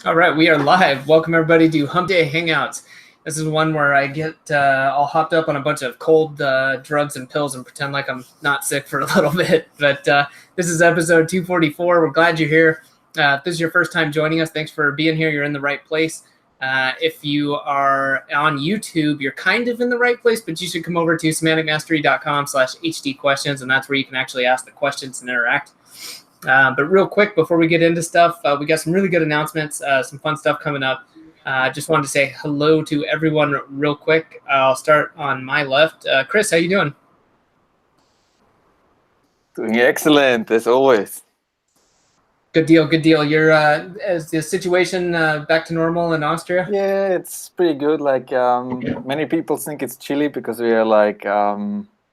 All right, we are live. Welcome everybody to Hump Day Hangouts. This is one where I get all hopped up on a bunch of cold drugs and pills and pretend like I'm not sick for a little bit. But this is episode 244. We're glad you're here. If this is your first time joining us, thanks for being here. You're in the right place. If you are on YouTube, you're kind of in the right place, but you should come over to semanticmastery.com/HD questions, and that's where you can actually ask the questions and interact. But real quick, before we get into stuff, we got some really good announcements, some fun stuff coming up. Just wanted to say hello to everyone real quick. I'll start on my left. Chris, how you doing? Doing excellent, as always. Good deal, good deal. You're, is the situation back to normal in Austria? Yeah, it's pretty good. Like many people think it's chilly because we are like, I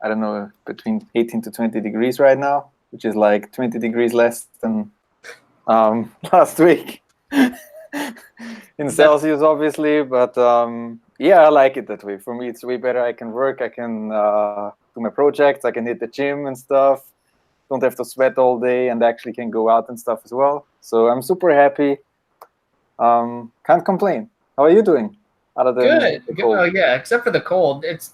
don't know, between 18 to 20 degrees right now, which is like 20 degrees less than last week in Celsius, obviously. But yeah, I like it that way. For me, it's way better. I can work, I can do my projects, I can hit the gym and stuff. Don't have to sweat all day and actually can go out and stuff as well. So I'm super happy. Can't complain. How are you doing? Other than Good. Well, yeah, except for the cold. It's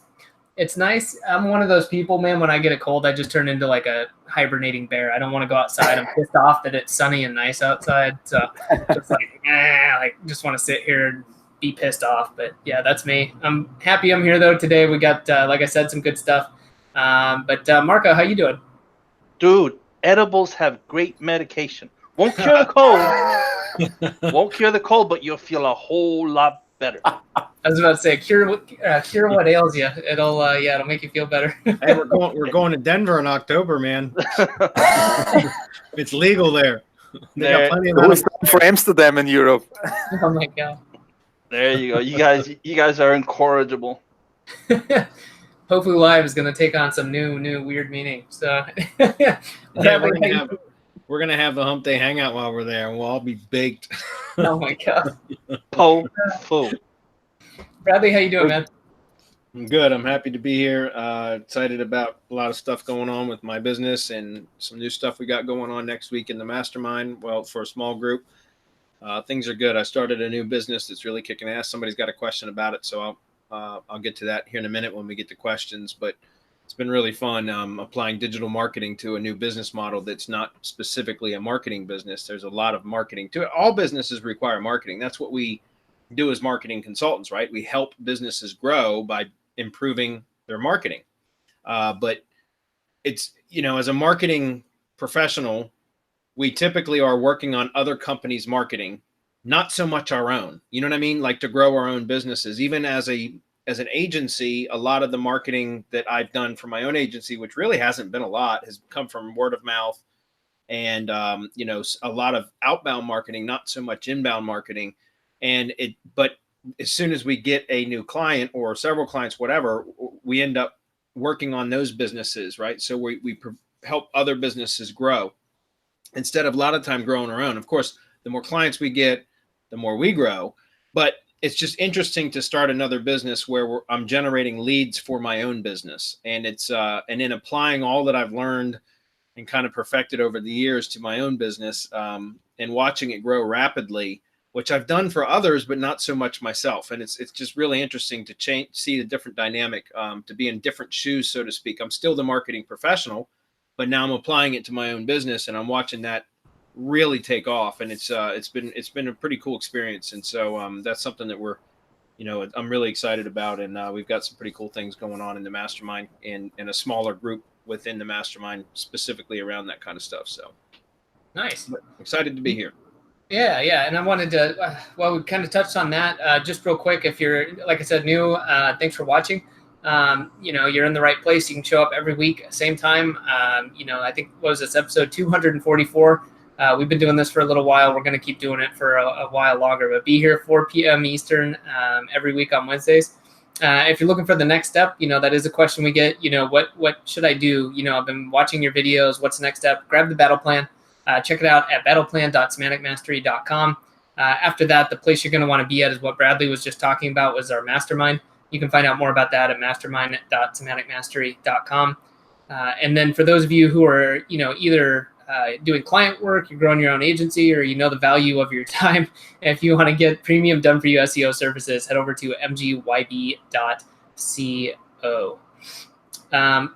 nice. I'm one of those people, man, when I get a cold, I just turn into like a hibernating bear. I don't want to go outside. I'm pissed off that it's sunny and nice outside. So just like just want to sit here and be pissed off. But yeah, that's me. I'm happy I'm here though today. We got, like I said, some good stuff. But Marco, how you doing? Dude, edibles have great medication. Won't cure the cold. Won't cure the cold, but you'll feel a whole lot better. I was about to say, cure what ails you. It'll make you feel better. Hey, we're going to Denver in October, man. It's legal there. They got plenty of for Amsterdam in Europe. Oh my god. There you go. You guys are incorrigible. Hopefully Live is going to take on some new weird meaning. So yeah, we're gonna have the Hump Day Hangout while we're there, and we'll all be baked. Oh my god. Full. Bradley, how you doing, man? I'm good. I'm happy to be here. Excited about a lot of stuff going on with my business and some new stuff we got going on next week in the mastermind. Well, for a small group, things are good. I started a new business that's really kicking ass. Somebody's got a question about it, so I'll get to that here in a minute when we get to questions. But it's been really fun applying digital marketing to a new business model that's not specifically a marketing business. There's a lot of marketing to it. All businesses require marketing. That's what we do as marketing consultants, right? We help businesses grow by improving their marketing. But it's, as a marketing professional, we typically are working on other companies' marketing, not so much our own. You know what I mean? Like to grow our own businesses. Even as an agency, a lot of the marketing that I've done for my own agency, which really hasn't been a lot, has come from word of mouth and, a lot of outbound marketing, not so much inbound marketing. But as soon as we get a new client or several clients, whatever, we end up working on those businesses, right? So we help other businesses grow instead of a lot of time growing our own. Of course, the more clients we get, the more we grow. But it's just interesting to start another business where I'm generating leads for my own business. And it's and then applying all that I've learned and kind of perfected over the years to my own business and watching it grow rapidly, which I've done for others, but not so much myself. And it's just really interesting to see the different dynamic, to be in different shoes, so to speak. I'm still the marketing professional, but now I'm applying it to my own business and I'm watching that really take off. And it's been a pretty cool experience. And so that's something that I'm really excited about. And we've got some pretty cool things going on in the mastermind and in a smaller group within the mastermind, specifically around that kind of stuff. So Nice. I'm excited to be here. Yeah. And I wanted to, we kind of touched on that just real quick. If you're, like I said, new, thanks for watching. You're in the right place. You can show up every week, same time. I think, what was this, episode 244? We've been doing this for a little while. We're going to keep doing it for a while longer, but be here 4 p.m. Eastern every week on Wednesdays. If you're looking for the next step, that is a question we get. What should I do? I've been watching your videos. What's the next step? Grab the battle plan. Check it out at battleplan.semanticmastery.com. After that, the place you're going to want to be at is what Bradley was just talking about, was our mastermind. You can find out more about that at mastermind.semanticmastery.com. And then for those of you who are, either doing client work, you're growing your own agency, or you know the value of your time, if you want to get premium done for you SEO services, head over to mgyb.co.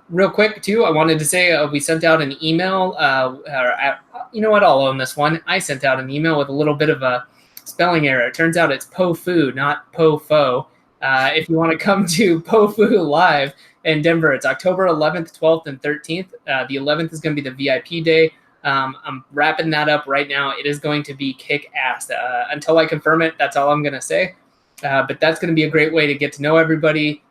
Real quick, too, I wanted to say we sent out an email. You know what? I'll own this one. I sent out an email with a little bit of a spelling error. It turns out it's POFU, not POFO. If you want to come to POFU Live in Denver, it's October 11th, 12th, and 13th. The 11th is going to be the VIP day. I'm wrapping that up right now. It is going to be kick-ass. Until I confirm it, that's all I'm going to say. But that's going to be a great way to get to know everybody.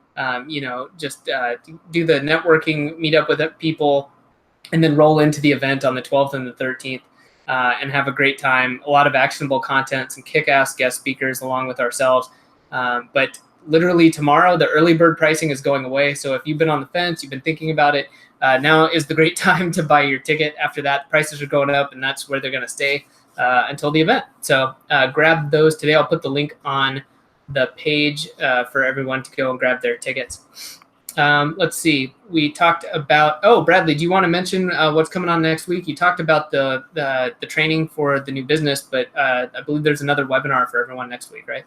Just do the networking, meet up with people, and then roll into the event on the 12th and the 13th and have a great time. A lot of actionable content, some kick-ass guest speakers along with ourselves. But literally tomorrow, the early bird pricing is going away. So if you've been on the fence, you've been thinking about it, now is the great time to buy your ticket. After that, prices are going up, and that's where they're going to stay until the event. So grab those today. I'll put the link on the page for everyone to go and grab their tickets. Let's see. We talked about, Bradley, do you want to mention what's coming on next week? You talked about the training for the new business, but I believe there's another webinar for everyone next week, right?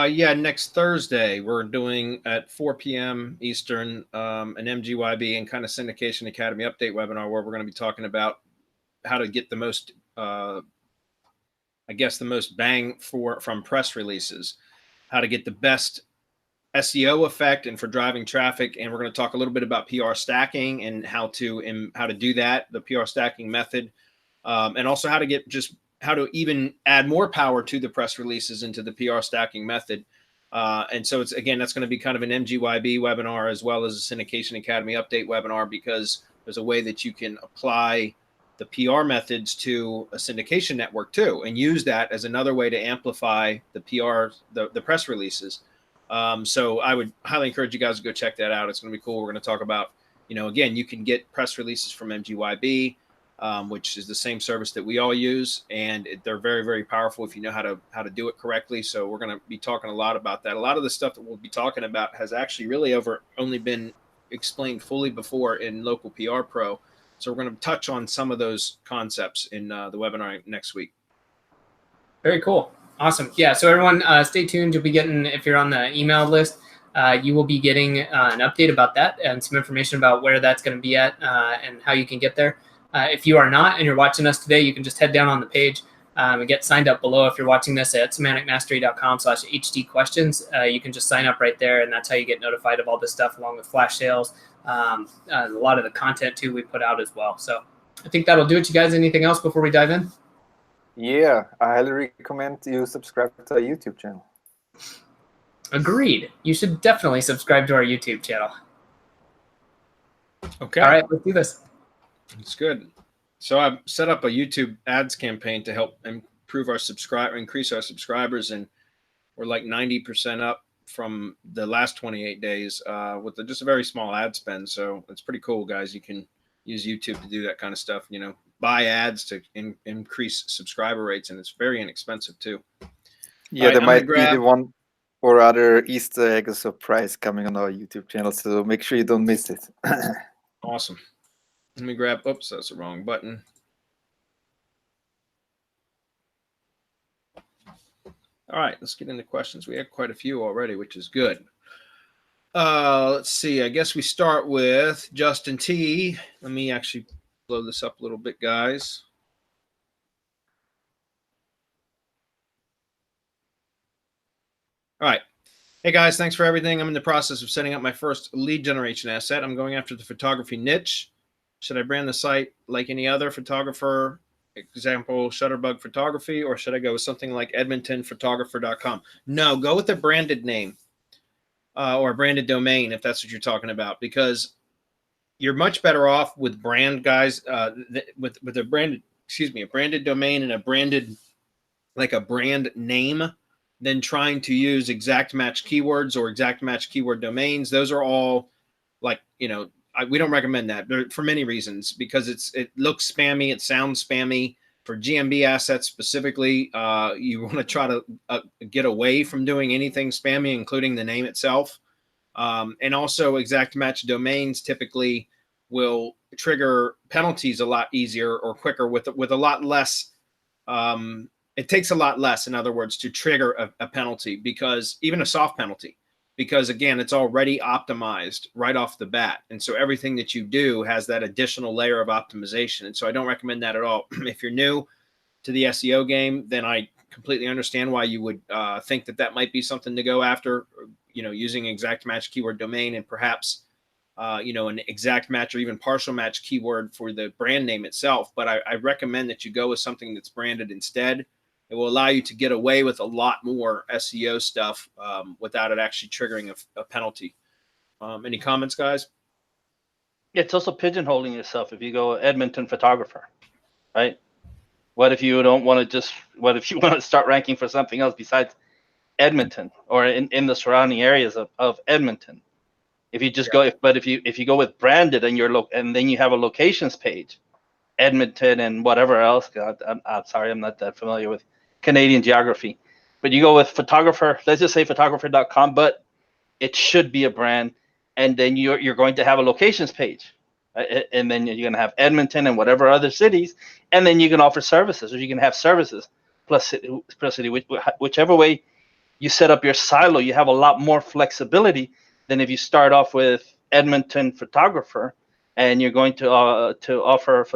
Yeah, next Thursday we're doing at 4 p.m. Eastern an MGYB and kind of Syndication Academy update webinar where we're going to be talking about how to get the most the most bang from press releases, how to get the best SEO effect and for driving traffic. And we're going to talk a little bit about PR stacking and how to do that, the PR stacking method, and also how to even add more power to the press releases into the PR stacking method. And so that's going to be kind of an MGYB webinar as well as a Syndication Academy update webinar, because there's a way that you can apply the PR methods to a syndication network too, and use that as another way to amplify the PR, the press releases. So I would highly encourage you guys to go check that out. It's going to be cool. We're going to talk about, again, you can get press releases from MGYB, which is the same service that we all use, and they're very, very powerful if you know how to do it correctly. So we're going to be talking a lot about that. A lot of the stuff that we'll be talking about has actually really only been explained fully before in Local PR Pro. So we're going to touch on some of those concepts in the webinar next week. Very cool. Awesome. Yeah. So everyone, stay tuned. You'll be getting, if you're on the email list, you will be getting an update about that and some information about where that's going to be at and how you can get there. If you are not and you're watching us today, you can just head down on the page and get signed up below. If you're watching this at semanticmastery.com/HD questions, you can just sign up right there, and that's how you get notified of all this stuff along with flash sales. A lot of the content too we put out as well. So I think that'll do it. You guys, anything else before we dive in? Yeah, I highly recommend you subscribe to our YouTube channel. Agreed. You should definitely subscribe to our YouTube channel. Okay. All right, let's do this. It's good. So I've set up a YouTube ads campaign to help increase our subscribers, and we're like 90% up from the last 28 days with just a very small ad spend. So it's pretty cool, guys. You can use YouTube to do that kind of stuff, buy ads to increase subscriber rates, and it's very inexpensive too. Yeah, there might be the one or other Easter egg or surprise coming on our YouTube channel, so make sure you don't miss it. Awesome. Let me grab, oops, that's the wrong button. All right, let's get into questions. We had quite a few already, which is good. Let's see. I guess we start with Justin T. Let me actually blow this up a little bit, guys. All right. Hey, guys, thanks for everything. I'm in the process of setting up my first lead generation asset. I'm going after the photography niche. Should I brand the site like any other photographer, example, Shutterbug Photography, or should I go with something like edmontonphotographer.com? No, go with a branded name or a branded domain if that's what you're talking about, because you're much better off with brand guys with a branded domain and a branded brand name than trying to use exact match keywords or exact match keyword domains. Those are all we don't recommend that for many reasons, because it looks spammy, it sounds spammy. For GMB assets specifically, you want to try to get away from doing anything spammy, including the name itself. And also exact match domains typically will trigger penalties a lot easier or quicker with a lot less. It takes a lot less, in other words, to trigger a penalty, because even a soft penalty, because again, it's already optimized right off the bat. And so everything that you do has that additional layer of optimization. And so I don't recommend that at all. If you're new to the SEO game, then I completely understand why you would think that might be something to go after, using exact match keyword domain, and perhaps, an exact match or even partial match keyword for the brand name itself. But I recommend that you go with something that's branded instead. It will allow you to get away with a lot more SEO stuff without it actually triggering a penalty. Any comments, guys? It's also pigeonholing yourself if you go Edmonton photographer, right? What if you don't want to what if you want to start ranking for something else besides Edmonton or in the surrounding areas of Edmonton? If you just go, if you go with branded and then you have a locations page, Edmonton and whatever else. God, I'm sorry, I'm not that familiar with Canadian geography, but you go with photographer. Let's just say photographer.com, but it should be a brand, and then you're going to have a locations page, right? And then you're going to have Edmonton and whatever other cities, and then you can offer services, or you can have services plus city, whichever way you set up your silo. You have a lot more flexibility than if you start off with Edmonton photographer and you're going to offer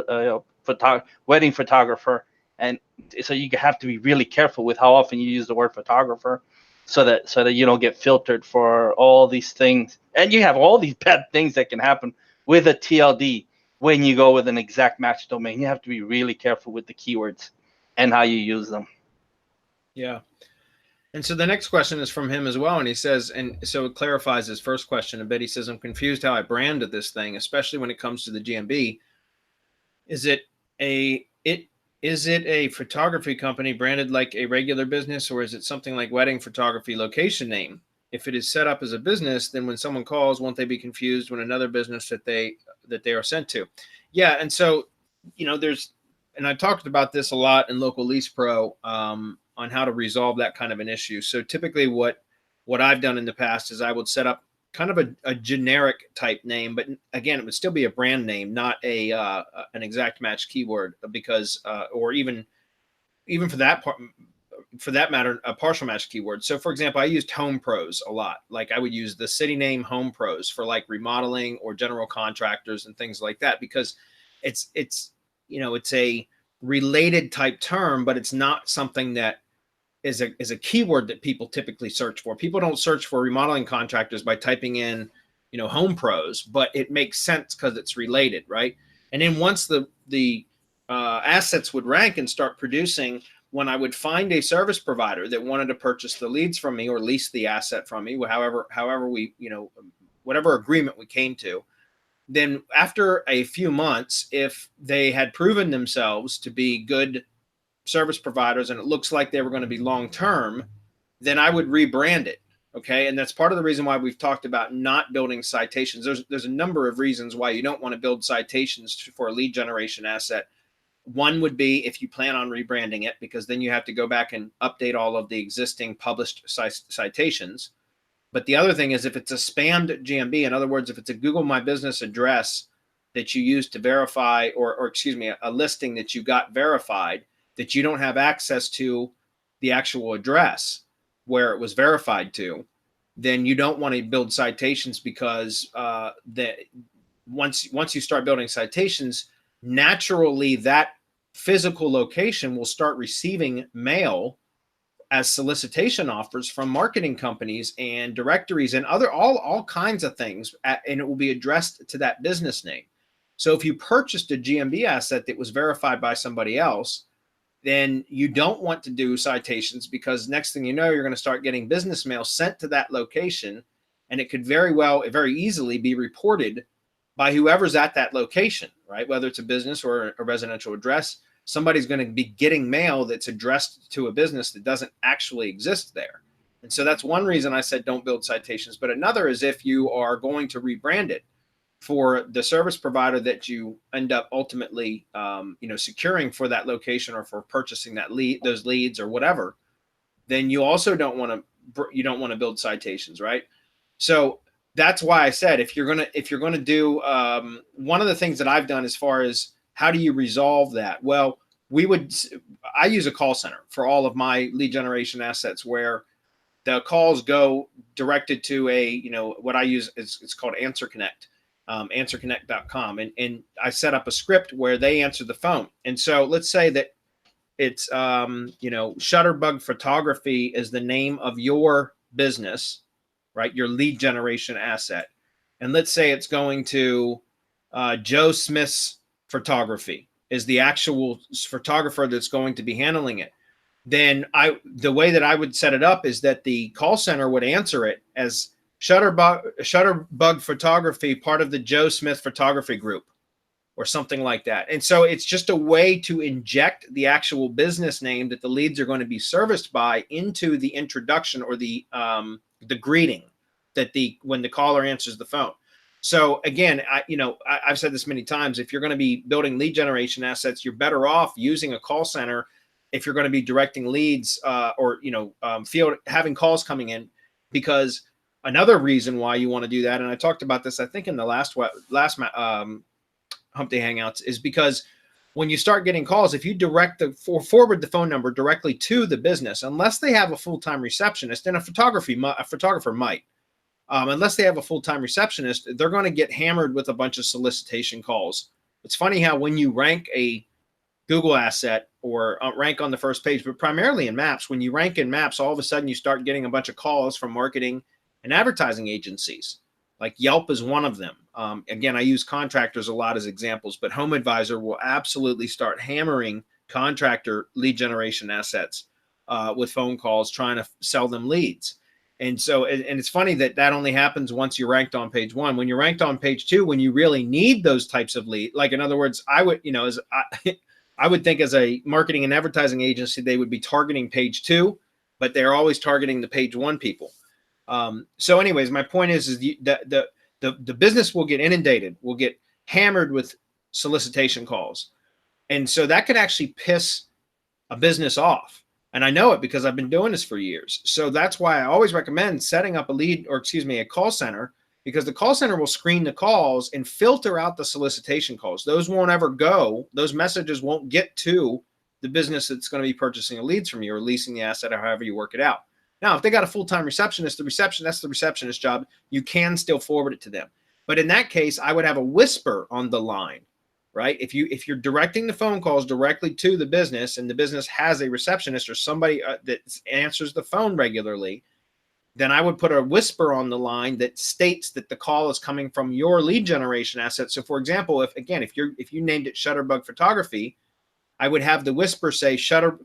wedding photographer. And so you have to be really careful with how often you use the word photographer, so that you don't get filtered for all these things. And you have all these bad things that can happen with a TLD when you go with an exact match domain. You have to be really careful with the keywords and how you use them. Yeah. And so the next question is from him as well. And he says, and so it clarifies his first question a bit. He says, I'm confused how I branded this thing, especially when it comes to the GMB. Is it a photography company branded like a regular business, or is it something like wedding photography location name? If it is set up as a business, then when someone calls, won't they be confused when another business that they are sent to? Yeah. And so, and I talked about this a lot in Local Lease Pro, on how to resolve that kind of an issue. So typically what I've done in the past is I would set up kind of a generic type name, but again, it would still be a brand name, not an exact match keyword, because or even for that matter, a partial match keyword. So for example, I used Home Pros a lot. Like I would use the city name Home Pros for like remodeling or general contractors and things like that, because it's a related type term, but it's not something that is a keyword that people typically search for. People don't search for remodeling contractors by typing in, Home Pros, but it makes sense because it's related, right? And then once the assets would rank and start producing, when I would find a service provider that wanted to purchase the leads from me or lease the asset from me, however we, whatever agreement we came to, then after a few months, if they had proven themselves to be good service providers and it looks like they were going to be long-term, then I would rebrand it. Okay. And that's part of the reason why we've talked about not building citations. There's a number of reasons why you don't want to build citations for a lead generation asset. One would be if you plan on rebranding it, because then you have to go back and update all of the existing published citations. But the other thing is if it's a spammed GMB, in other words, if it's a Google My Business address that you use to verify, or excuse me, a listing that you got verified, that you don't have access to the actual address where it was verified to, then you don't want to build citations, because once you start building citations, naturally that physical location will start receiving mail as solicitation offers from marketing companies and directories and all kinds of things, and it will be addressed to that business name. So if you purchased a GMB asset that was verified by somebody else, then you don't want to do citations, because next thing you know, you're going to start getting business mail sent to that location, and it could very easily be reported by whoever's at that location, right? Whether it's a business or a residential address, somebody's going to be getting mail that's addressed to a business that doesn't actually exist there. And so that's one reason I said don't build citations. But another is if you are going to rebrand it for the service provider that you end up ultimately, securing for that location, or for purchasing those leads or whatever, then you also don't want to build citations, right? So that's why I said if you're gonna do one of the things that I've done as far as how do you resolve that? Well, I use a call center for all of my lead generation assets where the calls go directed to what I use is it's called Answer Connect, answerconnect.com. And I set up a script where they answer the phone. And so let's say that it's, Shutterbug Photography is the name of your business, right? Your lead generation asset. And let's say it's going to Joe Smith's Photography is the actual photographer that's going to be handling it. Then the way that I would set it up is that the call center would answer it as Shutterbug Photography, part of the Joe Smith Photography Group, or something like that. And so it's just a way to inject the actual business name that the leads are going to be serviced by into the introduction or the greeting that when the caller answers the phone. So again, I've said this many times, if you're going to be building lead generation assets, you're better off using a call center if you're going to be directing leads field having calls coming in, because another reason why you want to do that, and I talked about this, I think in the last Hump Day Hangouts, is because when you start getting calls, if you forward the phone number directly to the business, unless they have a full-time receptionist, and a photographer might, unless they have a full-time receptionist, they're going to get hammered with a bunch of solicitation calls. It's funny how when you rank a Google asset or rank on the first page, but primarily in maps, when you rank in maps, all of a sudden you start getting a bunch of calls from marketing and advertising agencies. Like Yelp is one of them. Again, I use contractors a lot as examples, but Home Advisor will absolutely start hammering contractor lead generation assets with phone calls, trying to sell them leads. And so, and it's funny that only happens once you're ranked on page 1. When you're ranked on page 2, when you really need those types of lead, like in other words, I would think as a marketing and advertising agency, they would be targeting page 2, but they're always targeting the page 1 people. So anyways, my point is the business will get inundated, will get hammered with solicitation calls. And so that could actually piss a business off. And I know it because I've been doing this for years. So that's why I always recommend setting up a call center, because the call center will screen the calls and filter out the solicitation calls. Those won't ever go. Those messages won't get to the business that's going to be purchasing the leads from you or leasing the asset or however you work it out. Now, if they got a full-time receptionist, that's the receptionist's job. You can still forward it to them. But in that case, I would have a whisper on the line, right? If you're directing the phone calls directly to the business and the business has a receptionist or somebody that answers the phone regularly, then I would put a whisper on the line that states that the call is coming from your lead generation asset. So for example, if you named it Shutterbug Photography, I would have the whisper say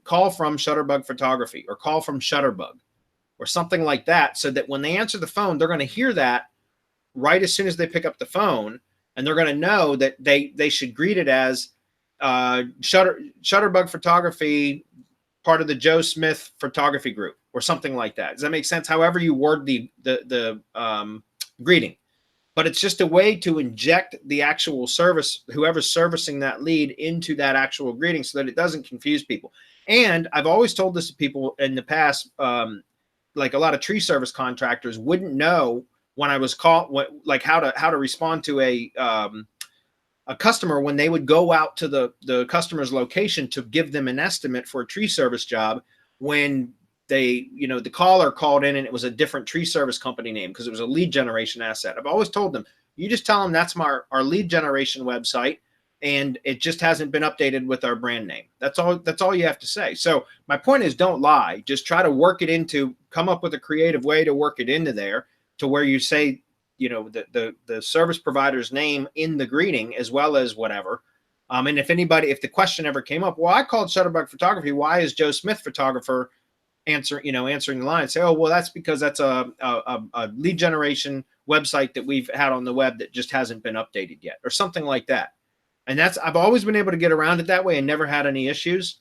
call from Shutterbug Photography or call from Shutterbug or something like that, so that when they answer the phone, they're going to hear that right as soon as they pick up the phone, and they're going to know that they should greet it as Shutterbug Photography, part of the Joe Smith Photography Group, or something like that. Does that make sense? However you word the greeting. But it's just a way to inject the actual service, whoever's servicing that lead, into that actual greeting so that it doesn't confuse people. And I've always told this to people in the past, like a lot of tree service contractors wouldn't know when I was called, how to respond to a customer when they would go out to the customer's location to give them an estimate for a tree service job, when the caller called in and it was a different tree service company name because it was a lead generation asset. I've always told them, you just tell them that's our lead generation website and it just hasn't been updated with our brand name. That's all you have to say. So my point is, don't lie. Just try to come up with a creative way to work it into there to where you say, the service provider's name in the greeting as well as whatever. And if the question ever came up, well, I called Shutterbug Photography, why is Joe Smith Photographer answering the line? Say, oh, well, that's because that's a lead generation website that we've had on the web that just hasn't been updated yet, or something like that. And I've always been able to get around it that way and never had any issues.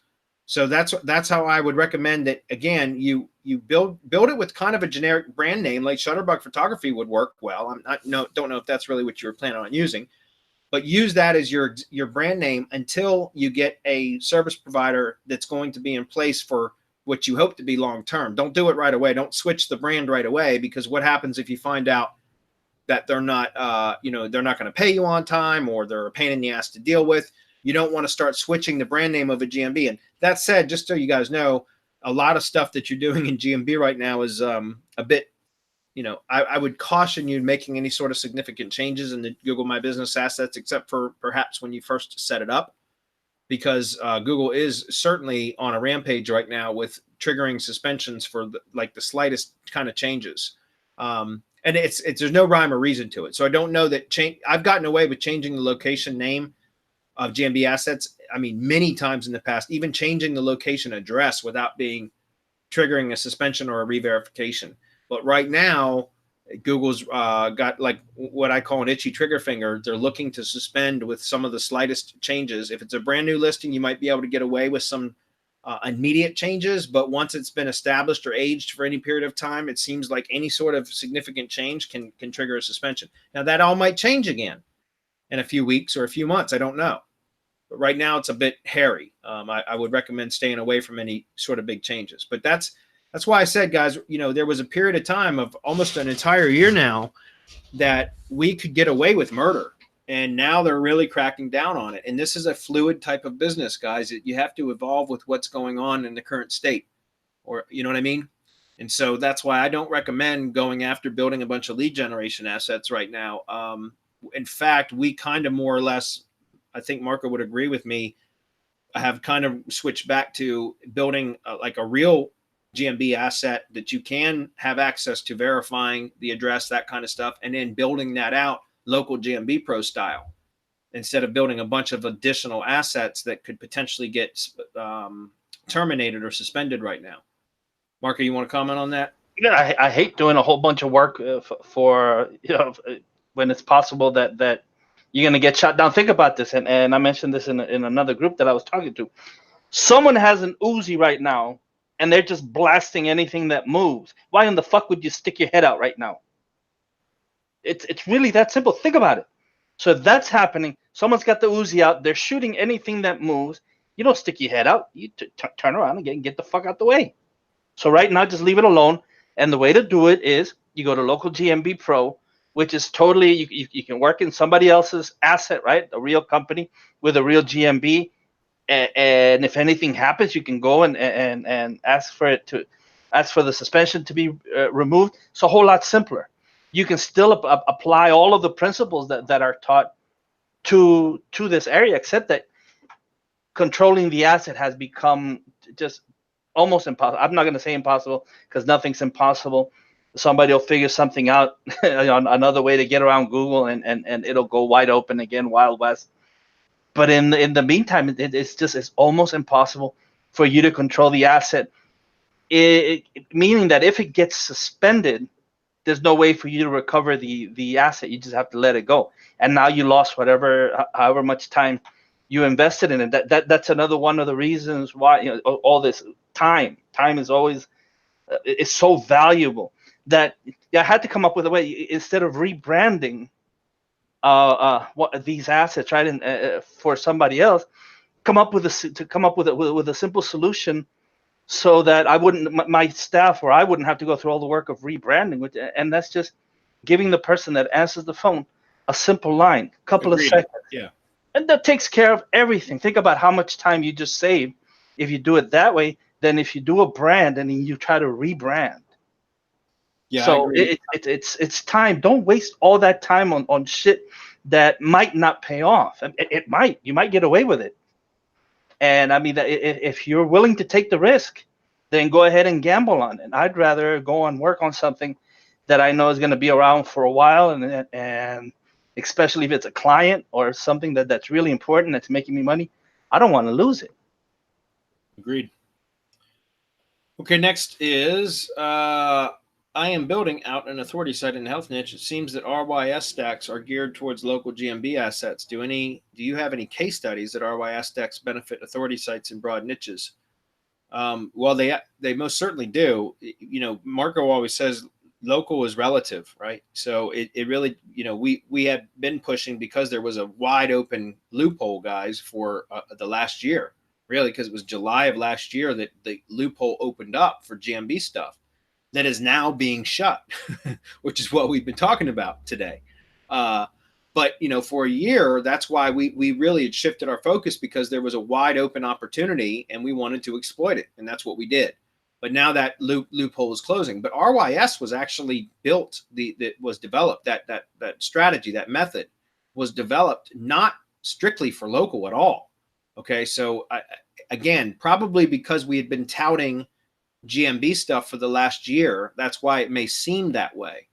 So that's how I would recommend that. Again, you build it with kind of a generic brand name, like Shutterbug Photography would work well. Don't know if that's really what you were planning on using, but use that as your brand name until you get a service provider that's going to be in place for what you hope to be long term. Don't do it right away. Don't switch the brand right away, because what happens if you find out that they're not, they're not going to pay you on time, or they're a pain in the ass to deal with. You don't want to start switching the brand name of a GMB. And that said, just so you guys know, a lot of stuff that you're doing in GMB right now is a bit, I would caution you making any sort of significant changes in the Google My Business assets, except for perhaps when you first set it up, because Google is certainly on a rampage right now with triggering suspensions for the slightest kind of changes. And it's there's no rhyme or reason to it. So I don't know that I've gotten away with changing the location name of GMB assets. I mean, many times in the past, even changing the location address without triggering a suspension or a re-verification. But right now, Google's got like what I call an itchy trigger finger. They're looking to suspend with some of the slightest changes. If it's a brand new listing, you might be able to get away with some immediate changes. But once it's been established or aged for any period of time, it seems like any sort of significant change can trigger a suspension. Now, that all might change again in a few weeks or a few months. I don't know. But right now, it's a bit hairy. I would recommend staying away from any sort of big changes. But that's why I said, guys, there was a period of time of almost an entire year now that we could get away with murder. And now they're really cracking down on it. And this is a fluid type of business, guys. You have to evolve with what's going on in the current state, or you know what I mean? And so that's why I don't recommend going after building a bunch of lead generation assets right now. In fact, we kind of more or less, I think Marco would agree with me, I have kind of switched back to building like a real GMB asset that you can have access to verifying the address, that kind of stuff, and then building that out local GMB Pro style, instead of building a bunch of additional assets that could potentially get terminated or suspended right now. Marco, you want to comment on that? Yeah, I hate doing a whole bunch of work for when it's possible that you're going to get shut down. Think about this, and I mentioned this in another group that I was talking to. Someone has an Uzi right now, and they're just blasting anything that moves. Why in the fuck would you stick your head out right now? It's really that simple. Think about it. So if that's happening, someone's got the Uzi out, they're shooting anything that moves. You don't stick your head out. You turn around and get the fuck out the way. So right now, just leave it alone. And the way to do it is you go to local GMB Pro, which is totally, you can work in somebody else's asset, right? A real company with a real GMB. And if anything happens, you can go and ask for the suspension to be removed. It's a whole lot simpler. You can still apply all of the principles that are taught to this area, except that controlling the asset has become just almost impossible. I'm not going to say impossible, because nothing's impossible. Somebody will figure something out on another way to get around Google, and it'll go wide open again, Wild West. But in the meantime, it's almost impossible for you to control the asset. Meaning that if it gets suspended, there's no way for you to recover the asset. You just have to let it go. And now you lost however much time you invested in it. That's another one of the reasons why all this time is always it's so valuable that I had to come up with a way, instead of rebranding what these assets, right, and for somebody else, come up with a simple solution, so that my staff or I wouldn't have to go through all the work of rebranding, and that's just giving the person that answers the phone a simple line, couple of seconds. Yeah. And that takes care of everything. Think about how much time you just save if you do it that way than if you do a brand and then you try to rebrand. Yeah. So it's time. Don't waste all that time on shit that might not pay off. It might. You might get away with it. And I mean, if you're willing to take the risk, then go ahead and gamble on it. I'd rather go and work on something that I know is going to be around for a while, and especially if it's a client or something that's really important, that's making me money. I don't want to lose it. Agreed. Okay, next is I am building out an authority site in the health niche. It seems that RYS stacks are geared towards local GMB assets. Do you have any case studies that RYS stacks benefit authority sites in broad niches? Well, they most certainly do. Marco always says local is relative, right? So it really, we have been pushing, because there was a wide open loophole, guys, for the last year, really, because it was July of last year that the loophole opened up for GMB stuff. that is now being shut, which is what we've been talking about today. But for a year, that's why we really had shifted our focus, because there was a wide open opportunity and we wanted to exploit it, and that's what we did. But now that loophole is closing. But RYS was actually built, that strategy, that method was developed not strictly for local at all. Okay, so again, probably because we had been touting GMB stuff for the last year, that's why it may seem that way.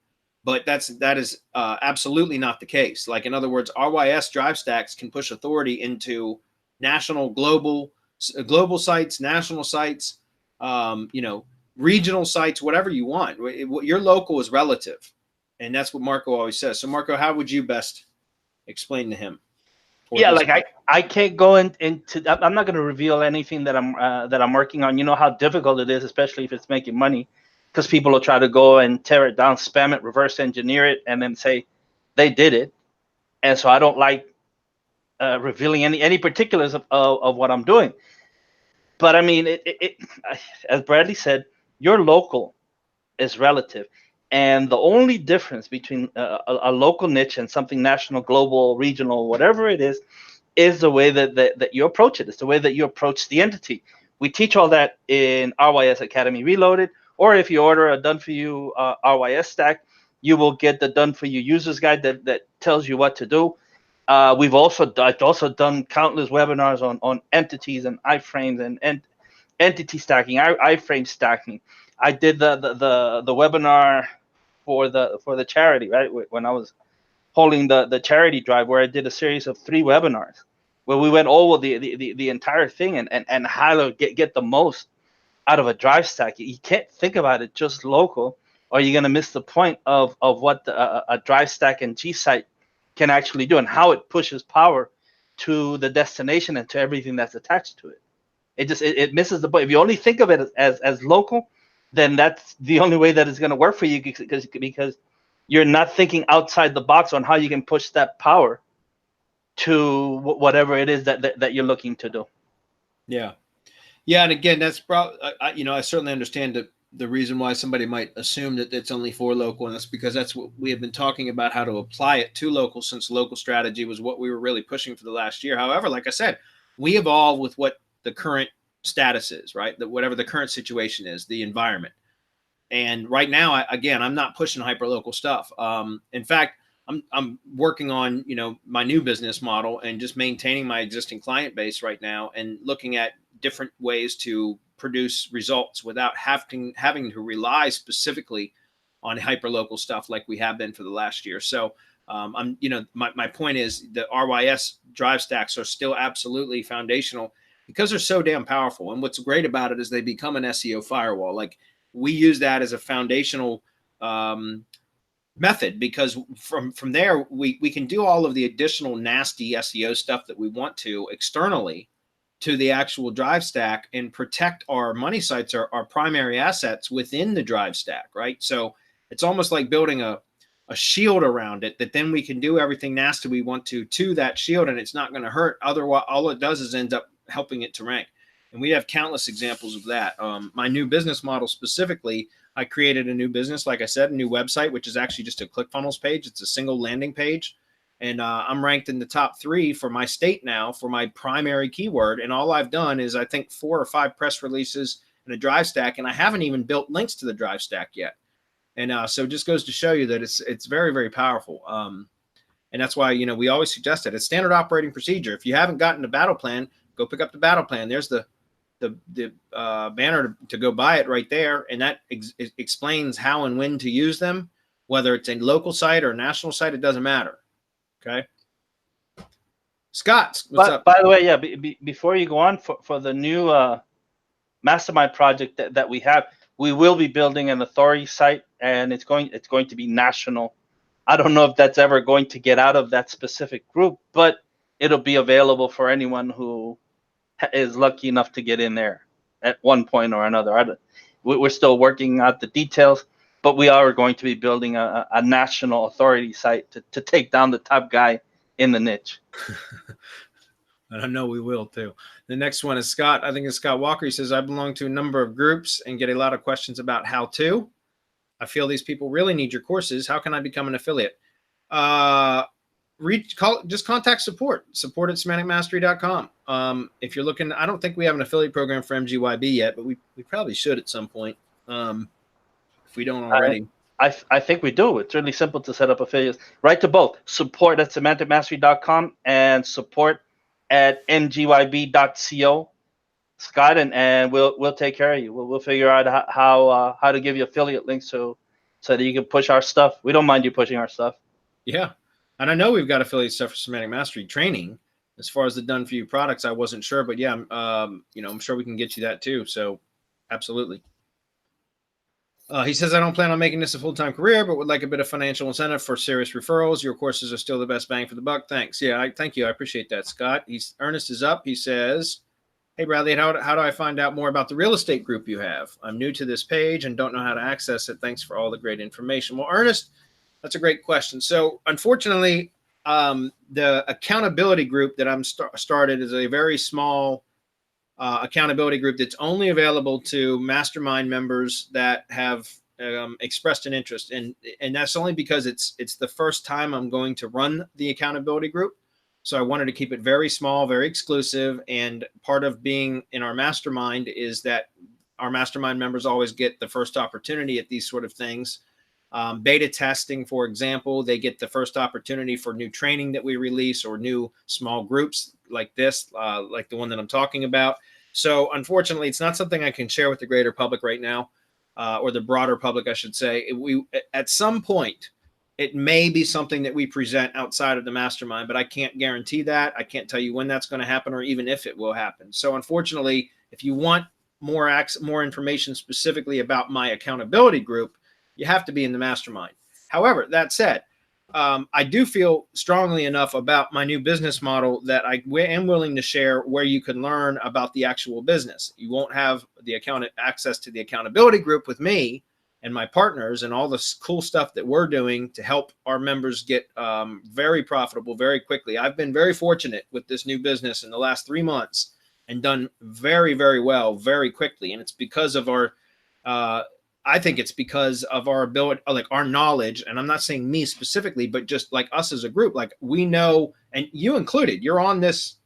But that is absolutely not the case. Like, in other words, RYS drive stacks can push authority into national, global sites, national sites, regional sites, whatever you want. Your local is relative, and that's what Marco always says. So, Marco, how would you best explain to him? Yeah, like I can't go into. I'm not going to reveal anything that I'm working on. You know how difficult it is, especially if it's making money, because people will try to go and tear it down, spam it, reverse engineer it, and then say they did it. And so I don't like revealing any particulars of what I'm doing. But I mean, as Bradley said, your local is relative. And the only difference between a local niche and something national, global, regional, whatever it is the way that you approach it. It's the way that you approach the entity. We teach all that in RYS Academy Reloaded, or if you order a done-for-you RYS stack, you will get the done-for-you user's guide that tells you what to do. I've also done countless webinars on entities and iframes and entity stacking, iframe stacking. I did the webinar for the charity, right, when I was holding the charity drive, where I did a series of 3 webinars where we went over the entire thing and how to get the most out of a drive stack. You can't think about it just local, or you're going to miss the point of what a drive stack and G site can actually do and how it pushes power to the destination and to everything that's attached to it. It misses the point. If you only think of it as local, then that's the only way that it's going to work for you, because you're not thinking outside the box on how you can push that power to whatever it is that you're looking to do. Yeah. And again, that's probably, I certainly understand the reason why somebody might assume that it's only for local, and that's because that's what we have been talking about, how to apply it to local, since local strategy was what we were really pushing for the last year. However, like I said, we evolve with what the current status is, right? Whatever the current situation is, the environment. And right now, I'm not pushing hyperlocal stuff. In fact, I'm working on, my new business model and just maintaining my existing client base right now, and looking at different ways to produce results without having to rely specifically on hyperlocal stuff like we have been for the last year. So my point is the RYS drive stacks are still absolutely foundational because they're so damn powerful. And what's great about it is they become an SEO firewall. Like, we use that as a foundational method, because from there we can do all of the additional nasty SEO stuff that we want to externally to the actual drive stack and protect our money sites, our primary assets within the drive stack, right? So it's almost like building a shield around it that then we can do everything nasty we want to that shield, and it's not going to hurt. Otherwise, all it does is end up helping it to rank. And we have countless examples of that. My new business model specifically, I created a new business, like I said, a new website, which is actually just a ClickFunnels page. It's a single landing page. And I'm ranked in the top 3 for my state now for my primary keyword. And all I've done is, I think, 4 or 5 press releases and a drive stack. And I haven't even built links to the drive stack yet. And so it just goes to show you that it's very, very powerful. And that's why, we always suggest it. It's standard operating procedure. If you haven't gotten the battle plan, go pick up the battle plan. There's the banner to go buy it right there. And that explains how and when to use them, whether it's a local site or a national site, it doesn't matter. Okay. Scott, what's up? By the way, yeah, before you go on, for the new mastermind project that we have, we will be building an authority site, and it's going to be national. I don't know if that's ever going to get out of that specific group, but it'll be available for anyone who is lucky enough to get in there at one point or another. We're still working out the details, but we are going to be building a national authority site to take down the top guy in the niche. I know we will too. The next one is Scott. I think it's Scott Walker. He says, I belong to a number of groups and get a lot of questions about how to. I feel these people really need your courses. How can I become an affiliate? Just contact support at semanticmastery.com. If you're looking, I don't think we have an affiliate program for MGYB yet, but we probably should at some point, if we don't already. I think we do. It's really simple to set up affiliates. Write to both support at semanticmastery.com and support at mgyb.co, Scott, and we'll take care of you. We'll figure out how to give you affiliate links so that you can push our stuff. We don't mind you pushing our stuff. Yeah. And I know we've got affiliate stuff for Semantic Mastery training. As far as the done for you products, I wasn't sure, but yeah, I'm sure we can get you that too. So absolutely. He says, I don't plan on making this a full-time career, but would like a bit of financial incentive for serious referrals. Your courses are still the best bang for the buck. Thanks. Yeah, thank you. I appreciate that, Scott. Ernest is up. He says, hey, Bradley, how do I find out more about the real estate group you have? I'm new to this page and don't know how to access it. Thanks for all the great information. Well, Ernest, that's a great question. So unfortunately, the accountability group that I'm started is a very small accountability group that's only available to mastermind members that have expressed an interest. And that's only because it's the first time I'm going to run the accountability group. So I wanted to keep it very small, very exclusive. And part of being in our mastermind is that our mastermind members always get the first opportunity at these sort of things. Beta testing, for example, they get the first opportunity for new training that we release or new small groups like this, like the one that I'm talking about. So unfortunately, it's not something I can share with the greater public right now, or the broader public, I should say. At some point, it may be something that we present outside of the mastermind, but I can't guarantee that. I can't tell you when that's going to happen or even if it will happen. So unfortunately, if you want more information specifically about my accountability group, you have to be in the mastermind. However, that said, I do feel strongly enough about my new business model that I am willing to share where you can learn about the actual business. You won't have the access to the accountability group with me and my partners and all the cool stuff that we're doing to help our members get very profitable very quickly. I've been very fortunate with this new business in the last 3 months and done very, very well very quickly. And it's because of our I think it's because of our ability, like our knowledge, and I'm not saying me specifically, but just like us as a group, like we know, and you included, you're on this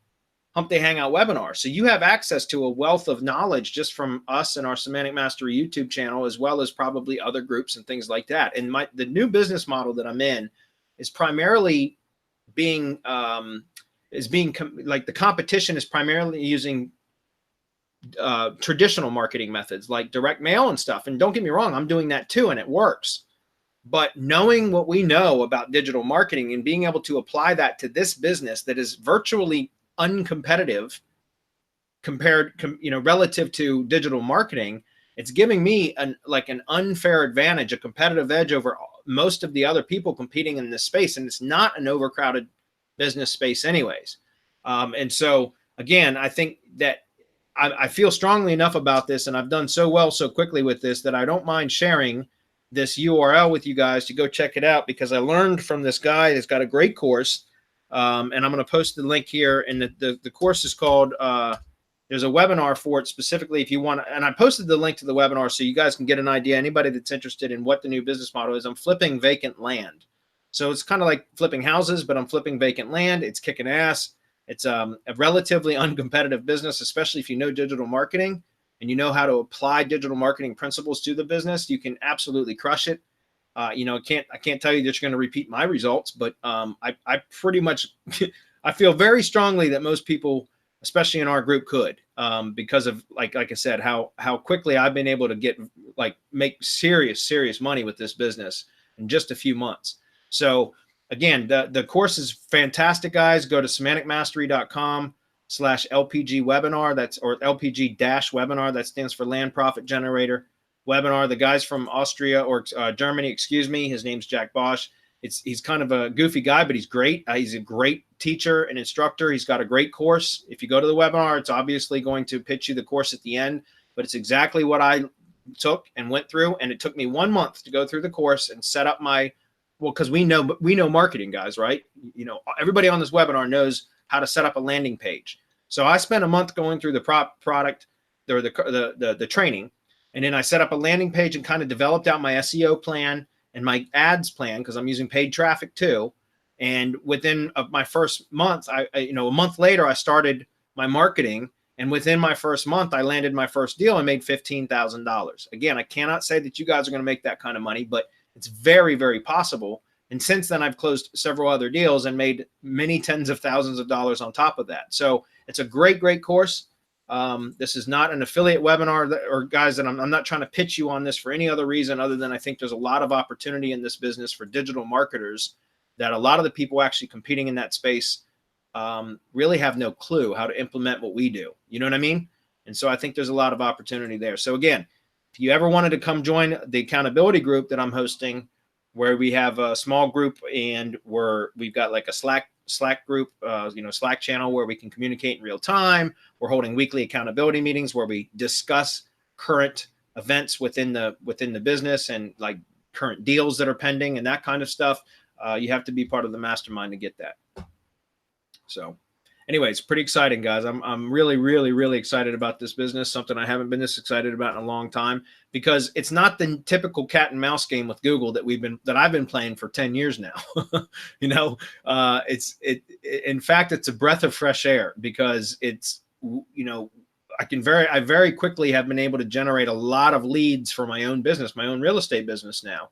Hump Day Hangout webinar. So you have access to a wealth of knowledge just from us and our Semantic Mastery YouTube channel, as well as probably other groups and things like that. And the new business model that I'm in is primarily being, like the competition is primarily using traditional marketing methods like direct mail and stuff. And don't get me wrong, I'm doing that too, and it works. But knowing what we know about digital marketing and being able to apply that to this business that is virtually uncompetitive compared, relative to digital marketing, it's giving me an unfair advantage, a competitive edge over most of the other people competing in this space. And it's not an overcrowded business space anyways. And so again, I think that I feel strongly enough about this, and I've done so well so quickly with this that I don't mind sharing this URL with you guys to go check it out, because I learned from this guy that's got a great course. And I'm going to post the link here. And the course is called, there's a webinar for it specifically if you want to, and I posted the link to the webinar so you guys can get an idea. Anybody that's interested in what the new business model is, I'm flipping vacant land. So it's kind of like flipping houses, but I'm flipping vacant land. It's kicking ass. It's a relatively uncompetitive business, especially if you know digital marketing and you know how to apply digital marketing principles to the business. You can absolutely crush it. I can't tell you that you're going to repeat my results, but I pretty much I feel very strongly that most people, especially in our group, could because of like I said, how quickly I've been able to make serious money with this business in just a few months. So again, the course is fantastic, guys. Go to semanticmastery.com/LPG webinar. That's, or LPG-webinar. That stands for Land Profit Generator webinar. The guy's from Austria or Germany, excuse me. His name's Jack Bosch. He's kind of a goofy guy, but he's great. He's a great teacher and instructor. He's got a great course. If you go to the webinar, it's obviously going to pitch you the course at the end, but it's exactly what I took and went through. And it took me 1 month to go through the course and set up because we know marketing, guys, right? Everybody on this webinar knows how to set up a landing page. So I spent a month going through the product or the training, And then I set up a landing page and kind of developed out my SEO plan and my ads plan, because I'm using paid traffic too. And within my first month, a month later, I started my marketing. And within my first month, I landed my first deal and made $15,000. Again, I cannot say that you guys are going to make that kind of money, but it's very, very possible. And since then, I've closed several other deals and made many tens of thousands of dollars on top of that. So it's a great, great course. This is not an affiliate webinar or guys that I'm not trying to pitch you on this for any other reason other than I think there's a lot of opportunity in this business for digital marketers that a lot of the people actually competing in that space really have no clue how to implement what we do. You know what I mean? And so I think there's a lot of opportunity there. So again, if you ever wanted to come join the accountability group that I'm hosting, where we have a small group and we've got like a Slack group, Slack channel where we can communicate in real time. We're holding weekly accountability meetings where we discuss current events within the business and like current deals that are pending and that kind of stuff. You have to be part of the mastermind to get that. So anyway, it's pretty exciting, guys. I'm really, really, really excited about this business, something I haven't been this excited about in a long time, because it's not the typical cat and mouse game with Google that I've been playing for 10 years now. In fact, it's a breath of fresh air, because it's, I very quickly have been able to generate a lot of leads for my own business, my own real estate business now,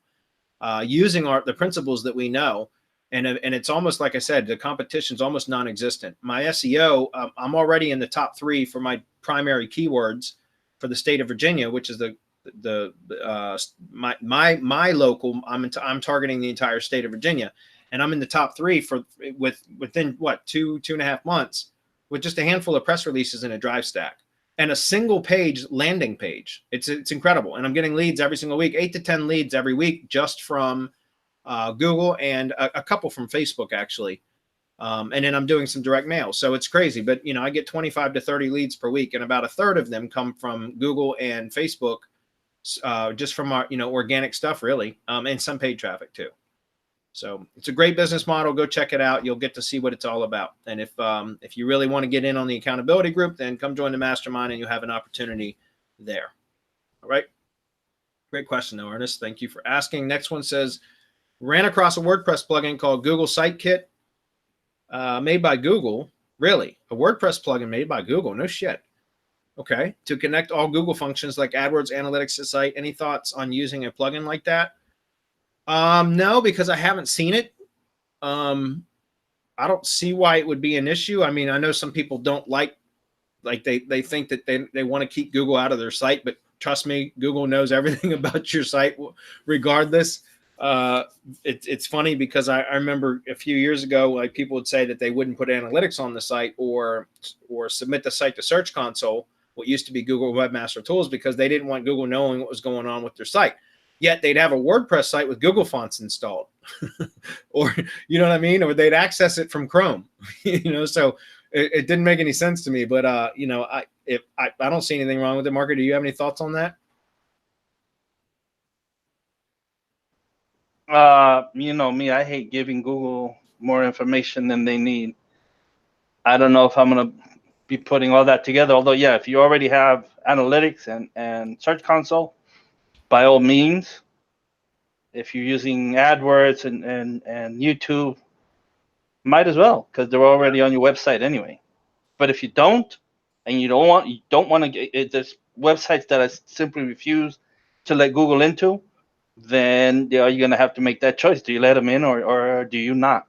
using the principles that we know. And it's almost, like I said, the competition's almost non-existent. My SEO, I'm already in the top 3 for my primary keywords for the state of Virginia, which is my local. I'm targeting the entire state of Virginia, and I'm in the top 3 within what 2.5 months, with just a handful of press releases and a drive stack and a single page landing page. It's incredible, and I'm getting leads every single week, 8 to 10 leads every week just from Google and a couple from Facebook, actually. And then I'm doing some direct mail. So it's crazy, but I get 25 to 30 leads per week, and about a third of them come from Google and Facebook, just from our, organic stuff, really. And some paid traffic too. So it's a great business model. Go check it out. You'll get to see what it's all about. And if you really want to get in on the accountability group, then come join the mastermind and you'll have an opportunity there. All right. Great question though, Ernest. Thank you for asking. Next one says, ran across a WordPress plugin called Google Site Kit, made by Google. Really? A WordPress plugin made by Google? No shit. Okay. To connect all Google functions like AdWords, analytics to site. Any thoughts on using a plugin like that? No, because I haven't seen it. I don't see why it would be an issue. I mean, I know some people don't like they think that they want to keep Google out of their site, but trust me, Google knows everything about your site regardless. It's funny because I remember a few years ago, like people would say that they wouldn't put analytics on the site or submit the site to Search Console, what used to be Google Webmaster Tools, because they didn't want Google knowing what was going on with their site. Yet they'd have a WordPress site with Google fonts installed, or you know what I mean, or they'd access it from Chrome. So it didn't make any sense to me. But I don't see anything wrong with it. Marco, do you have any thoughts on that? Me, I hate giving Google more information than they need. I don't know if I'm going to be putting all that together. Although, yeah, if you already have analytics and Search Console, by all means. If you're using AdWords and YouTube, might as well, because they're already on your website anyway. But if you don't, and you don't want to get, there's websites that I simply refuse to let Google into, then you're going to have to make that choice. Do you let them in or do you not?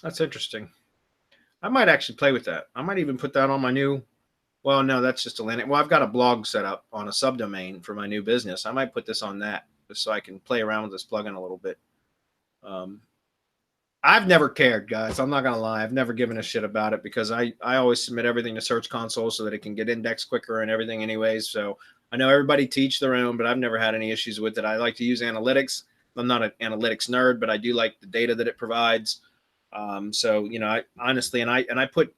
That's interesting. I might actually play with that. I might even put that on my new, well, no, that's just a landing. Well, I've got a blog set up on a subdomain for my new business. I might put this on that just so I can play around with this plugin a little bit. I've never cared, guys. I'm not going to lie. I've never given a shit about it because I always submit everything to Search Console so that it can get indexed quicker and everything anyways. So I know everybody teach their own, but I've never had any issues with it. I like to use analytics. I'm not an analytics nerd, but I do like the data that it provides. So, I honestly, and I put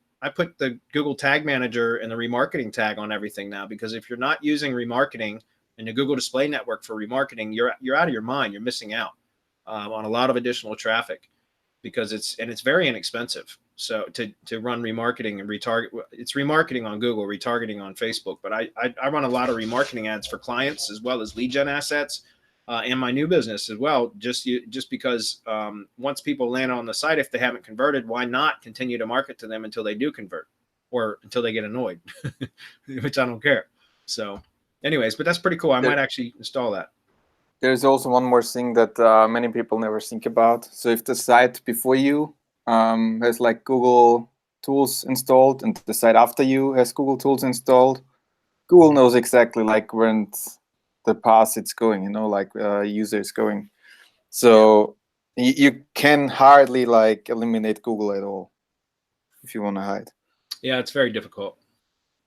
the Google Tag Manager and the remarketing tag on everything now, because if you're not using remarketing and the Google Display Network for remarketing, you're out of your mind. You're missing out on a lot of additional traffic because it's very inexpensive. So to run remarketing and retarget, it's remarketing on Google, retargeting on Facebook. But I run a lot of remarketing ads for clients as well as lead gen assets and my new business as well. Just because once people land on the site, if they haven't converted, why not continue to market to them until they do convert or until they get annoyed, which I don't care. So anyways, but that's pretty cool. I might actually install that. There's also one more thing that many people never think about. So if the site before you has like Google tools installed and the site after you has Google tools installed, Google knows exactly like when the path it's going, you know, like user is going. So you can hardly like eliminate Google at all if you want to hide. Yeah, it's very difficult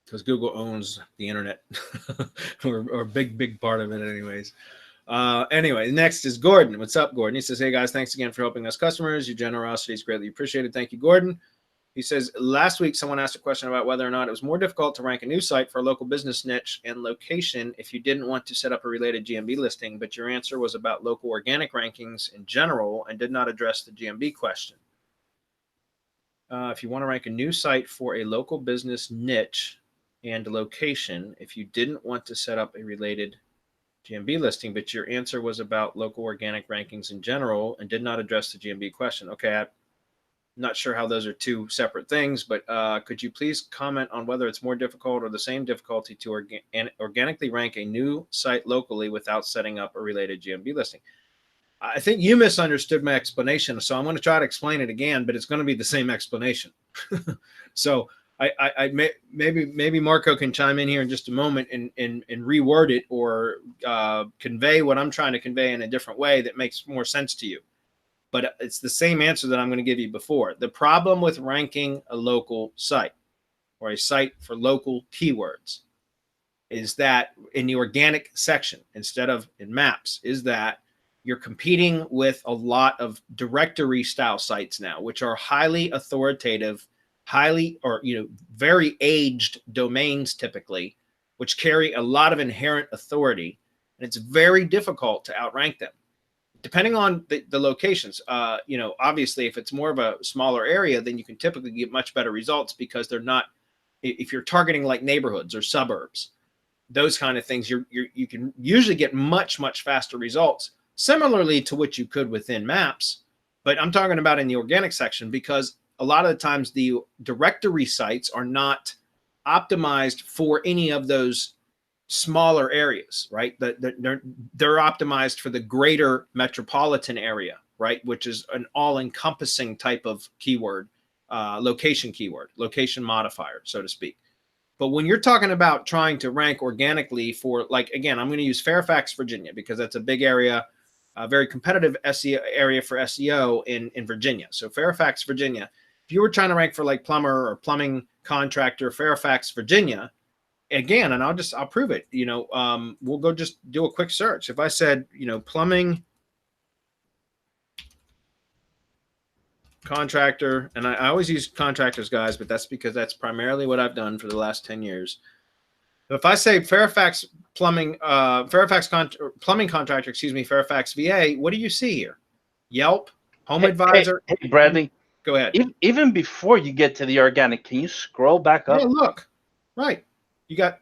because Google owns the internet or a big part of it anyways. Anyway, next is Gordon. What's up, Gordon? He says, hey guys, thanks again for helping us customers. Your generosity is greatly appreciated. Thank you, Gordon. He says, last week, someone asked a question about whether or not it was more difficult to rank a new site for a local business niche and location if you didn't want to set up a related GMB listing, but your answer was about local organic rankings in general and did not address the GMB question. If you want to rank a new site for a local business niche and location, if you didn't want to set up a related GMB listing, but your answer was about local organic rankings in general and did not address the GMB question. Okay, I'm not sure how those are two separate things, but could you please comment on whether it's more difficult or the same difficulty to organically rank a new site locally without setting up a related GMB listing? I think you misunderstood my explanation, so I'm going to try to explain it again, but it's going to be the same explanation. So maybe Marco can chime in here in just a moment and reword it or convey what I'm trying to convey in a different way that makes more sense to you. But it's the same answer that I'm going to give you before. The problem with ranking a local site or a site for local keywords is that in the organic section instead of in maps is that you're competing with a lot of directory style sites now, which are highly authoritative, very aged domains typically, which carry a lot of inherent authority, and it's very difficult to outrank them. Depending on the locations, obviously, if it's more of a smaller area, then you can typically get much better results because they're not. If you're targeting like neighborhoods or suburbs, those kind of things, you can usually get much faster results. Similarly to what you could within maps, but I'm talking about in the organic section because a lot of the times the directory sites are not optimized for any of those smaller areas, right? They're optimized for the greater metropolitan area, right? Which is an all-encompassing type of keyword, location modifier, so to speak. But when you're talking about trying to rank organically for, like, again, I'm going to use Fairfax, Virginia, because that's a big area, a very competitive SEO area for SEO in Virginia. So Fairfax, Virginia, if you were trying to rank for like plumber or plumbing contractor, Fairfax, Virginia, again, and I'll prove it, we'll go just do a quick search. If I said, plumbing contractor, and I always use contractors, guys, but that's because that's primarily what I've done for the last 10 years. If I say Fairfax plumbing, plumbing contractor, Fairfax, VA, what do you see here? Yelp, Home Advisor. Hey, Bradley. Go ahead. Even before you get to the organic, can you scroll back up? Yeah, look. Right. You got,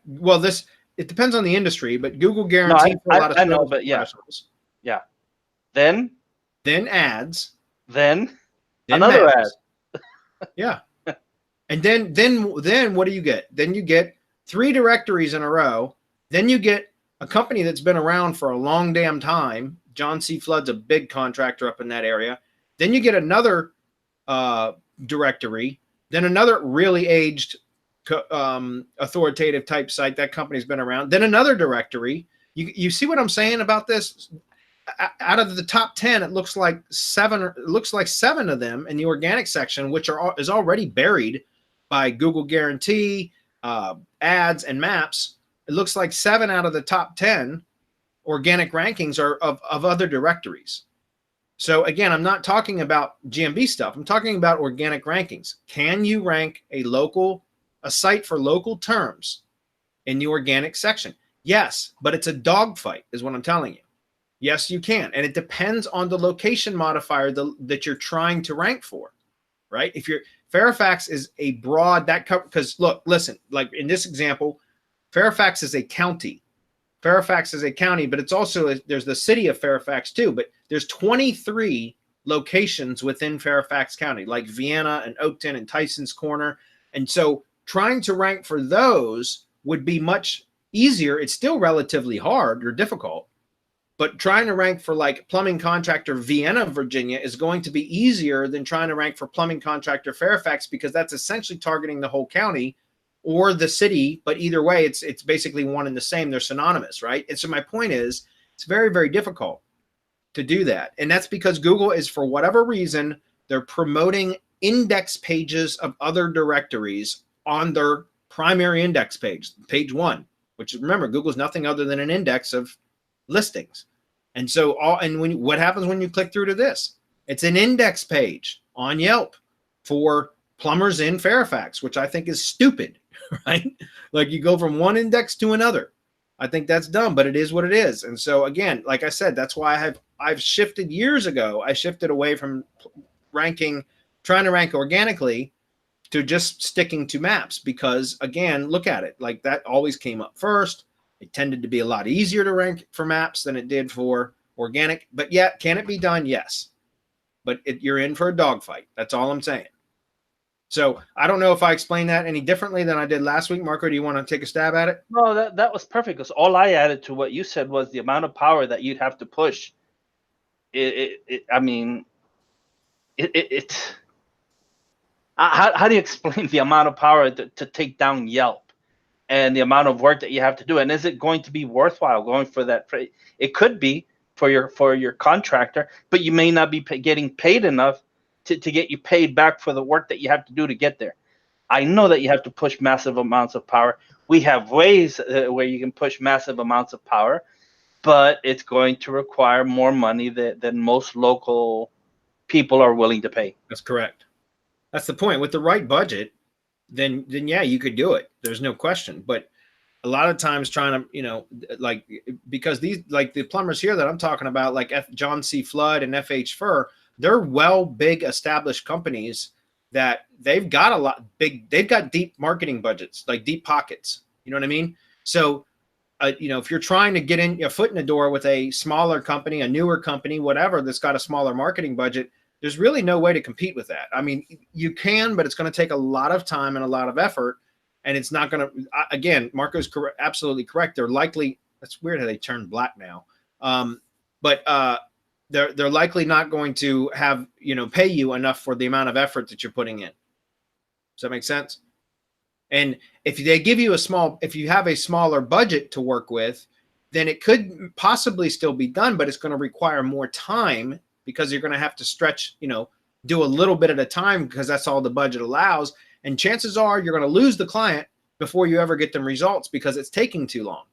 it depends on the industry, but Google guarantees for a lot of know, but professionals. Yeah. Then ads. Then another maps. Ad. Yeah. And then what do you get? Then you get 3 directories in a row. Then you get a company that's been around for a long damn time. John C. Flood's a big contractor up in that area. Then you get another directory. Then another really aged authoritative type site. That company's been around. Then another directory. You see what I'm saying about this? Out of the top 10, it looks like 7 of them in the organic section, which is already buried by Google guarantee, ads, and maps. It looks like 7 out of the top 10 organic rankings are of other directories. So again, I'm not talking about GMB stuff. I'm talking about organic rankings. Can you rank a site for local terms in the organic section? Yes, but it's a dogfight is what I'm telling you. Yes, you can. And it depends on the location modifier that you're trying to rank for, right? If Fairfax is a broad because look, listen, like in this example, Fairfax is a county. Fairfax is a county, but it's also there's the city of Fairfax too. But there's 23 locations within Fairfax County, like Vienna and Oakton and Tyson's Corner, and so trying to rank for those would be much easier. It's still relatively hard or difficult, but trying to rank for like plumbing contractor Vienna, Virginia is going to be easier than trying to rank for plumbing contractor Fairfax, because that's essentially targeting the whole county or the city. But either way, it's basically one and the same. They're synonymous, right? And so my point is, it's very, very difficult to do that. And that's because Google is, for whatever reason, they're promoting index pages of other directories on their primary index page, page 1, which, remember, Google's nothing other than an index of listings. And so what happens when you click through to this? It's an index page on Yelp for plumbers in Fairfax, which I think is stupid, right? Like, you go from one index to another. I think that's dumb, but it is what it is. And so again, like I said, that's why I've shifted years ago. I shifted away from trying to rank organically to just sticking to maps, because again, look at it, like that always came up first. It tended to be a lot easier to rank for maps than it did for organic. But yet, can it be done? Yes. But you're in for a dogfight. That's all I'm saying. So I don't know if I explained that any differently than I did last week. Marco, do you want to take a stab at it? No, that was perfect, because all I added to what you said was the amount of power that you'd have to push. How do you explain the amount of power to take down Yelp and the amount of work that you have to do? And is it going to be worthwhile going for that? It could be for your contractor, but you may not be getting paid enough to get you paid back for the work that you have to do to get there. I know that you have to push massive amounts of power. We have ways where you can push massive amounts of power, but it's going to require more money than most local people are willing to pay. That's correct. That's the point. With the right budget, then yeah, you could do it. There's no question. But a lot of times trying to, like, because these, like the plumbers here that I'm talking about, like John C. Flood and FH Fur, they're big established companies that they've got they've got deep marketing budgets, like deep pockets. You know what I mean? So, if you're trying to get in a foot in the door with a smaller company, a newer company, whatever, that's got a smaller marketing budget, there's really no way to compete with that. I mean, you can, but it's going to take a lot of time and a lot of effort. And it's not going to, again, Marco's absolutely correct. They're likely, that's weird how they turned black now. But they're likely not going to have, pay you enough for the amount of effort that you're putting in. Does that make sense? And if they give you if you have a smaller budget to work with, then it could possibly still be done, but it's going to require more time, because you're going to have to stretch, do a little bit at a time, because that's all the budget allows. And chances are you're going to lose the client before you ever get them results, because it's taking too long.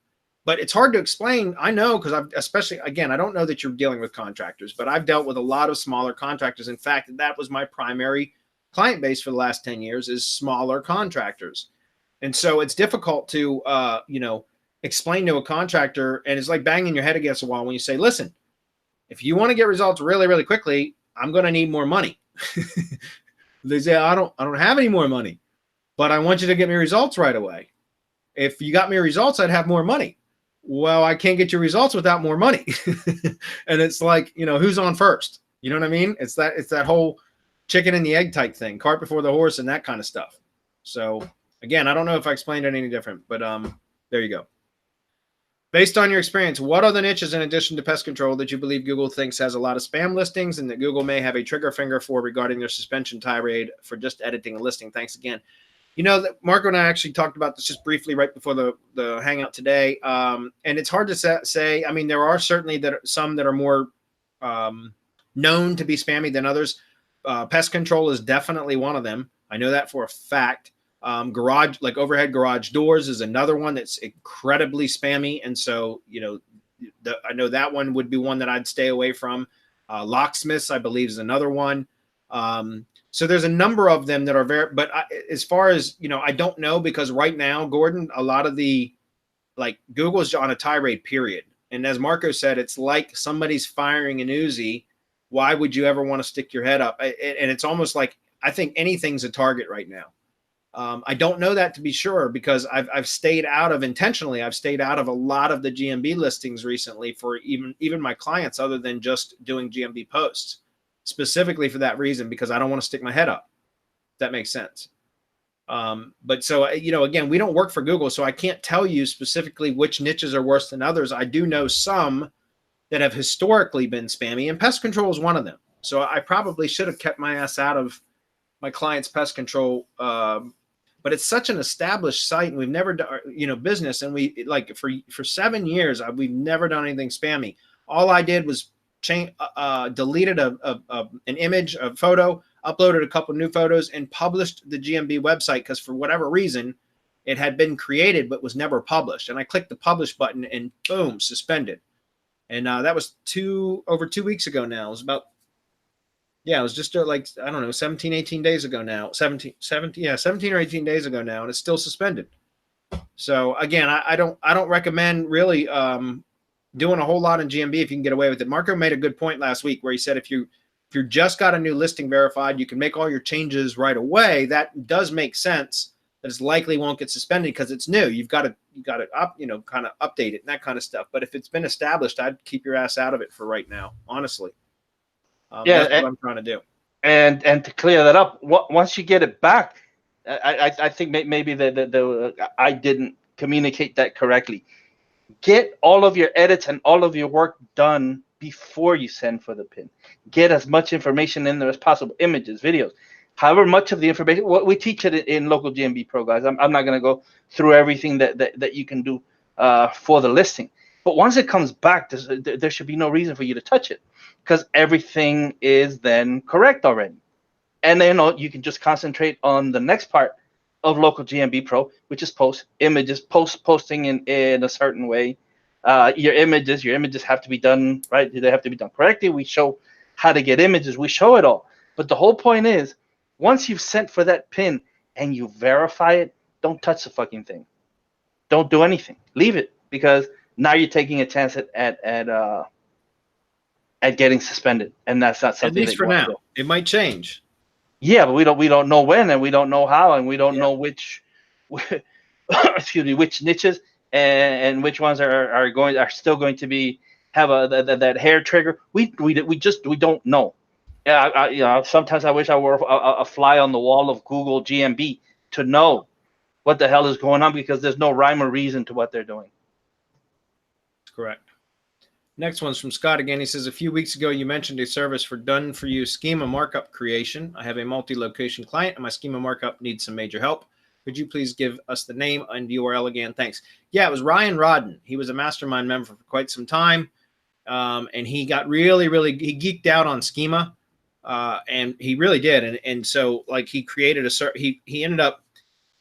But it's hard to explain. I know, because especially, again, I don't know that you're dealing with contractors, but I've dealt with a lot of smaller contractors. In fact, that was my primary client base for the last 10 years, is smaller contractors. And so it's difficult to, explain to a contractor, and it's like banging your head against a wall when you say, listen, if you want to get results really, really quickly, I'm going to need more money. They say, I don't have any more money, but I want you to get me results right away. If you got me results, I'd have more money. Well, I can't get your results without more money. And it's like, who's on first? You know what I mean? It's that whole chicken and the egg type thing, cart before the horse and that kind of stuff. So again, I don't know if I explained it any different, but there you go. Based on your experience, what are the niches in addition to pest control that you believe Google thinks has a lot of spam listings and that Google may have a trigger finger for regarding their suspension tirade for just editing a listing? Thanks again. Marco and I actually talked about this just briefly right before the Hangout today. And it's hard to say. I mean, there are certainly some that are more known to be spammy than others. Pest control is definitely one of them. I know that for a fact. Overhead garage doors is another one that's incredibly spammy. And so, I know that one would be one that I'd stay away from. Locksmiths, I believe, is another one. So there's a number of them that are but as far as, I don't know, because right now, Gordon, a lot of Google's on a tirade period. And as Marco said, it's like somebody's firing an Uzi. Why would you ever want to stick your head up? And it's almost like, I think anything's a target right now. I don't know that to be sure because I've stayed out of intentionally. I've stayed out of a lot of the GMB listings recently for even my clients, other than just doing GMB posts, specifically for that reason, because I don't want to stick my head up. If that makes sense. But so, again, we don't work for Google, so I can't tell you specifically which niches are worse than others. I do know some that have historically been spammy, and Pest Control is one of them. So I probably should have kept my ass out of my client's Pest Control. But it's such an established site, and we've never done, business. And we like for 7 years, we've never done anything spammy. All I did was deleted an image, a photo, uploaded a couple new photos, and published the GMB website because for whatever reason, it had been created but was never published. And I clicked the publish button, and boom, suspended. And that was over 2 weeks ago now. It was about. Yeah, it was just like, I don't know, 17, 18 days ago now. 17 or 18 days ago now, and it's still suspended. So again, I don't recommend really doing a whole lot in GMB if you can get away with it. Marco made a good point last week where he said if you just got a new listing verified, you can make all your changes right away. That does make sense. That it's likely won't get suspended because it's new. You got to kind of update it and that kind of stuff. But if it's been established, I'd keep your ass out of it for right now, honestly. That's what I'm trying to do. And to clear that up, once you get it back, I think maybe I didn't communicate that correctly. Get all of your edits and all of your work done before you send for the pin. Get as much information in there as possible, images, videos, however much of the information. We teach it in local GMB Pro, guys. I'm not going to go through everything that you can do for the listing. But once it comes back, there should be no reason for you to touch it because everything is then correct already. And then you can just concentrate on the next part of local GMB Pro, which is post images, posting in a certain way. Your images have to be done right. They have to be done correctly. We show how to get images. We show it all. But the whole point is, once you've sent for that pin and you verify it, don't touch the fucking thing. Don't do anything. Leave it, because now you're taking a chance at getting suspended, and that's not something. At least for now. It might change. Yeah, but we don't know when, and we don't know how, and we don't know which which niches and which ones are still going to be have that hair trigger. We don't know. Yeah, sometimes I wish I were a fly on the wall of Google GMB to know what the hell is going on, because there's no rhyme or reason to what they're doing. Correct. Next one's from Scott again. He says, a few weeks ago, you mentioned a service for done-for-you schema markup creation. I have a multi-location client, and my schema markup needs some major help. Could you please give us the name and URL again? Thanks. Yeah, it was Ryan Rodden. He was a mastermind member for quite some time, and he got really he geeked out on schema, and he really did. And so, like, he created he ended up,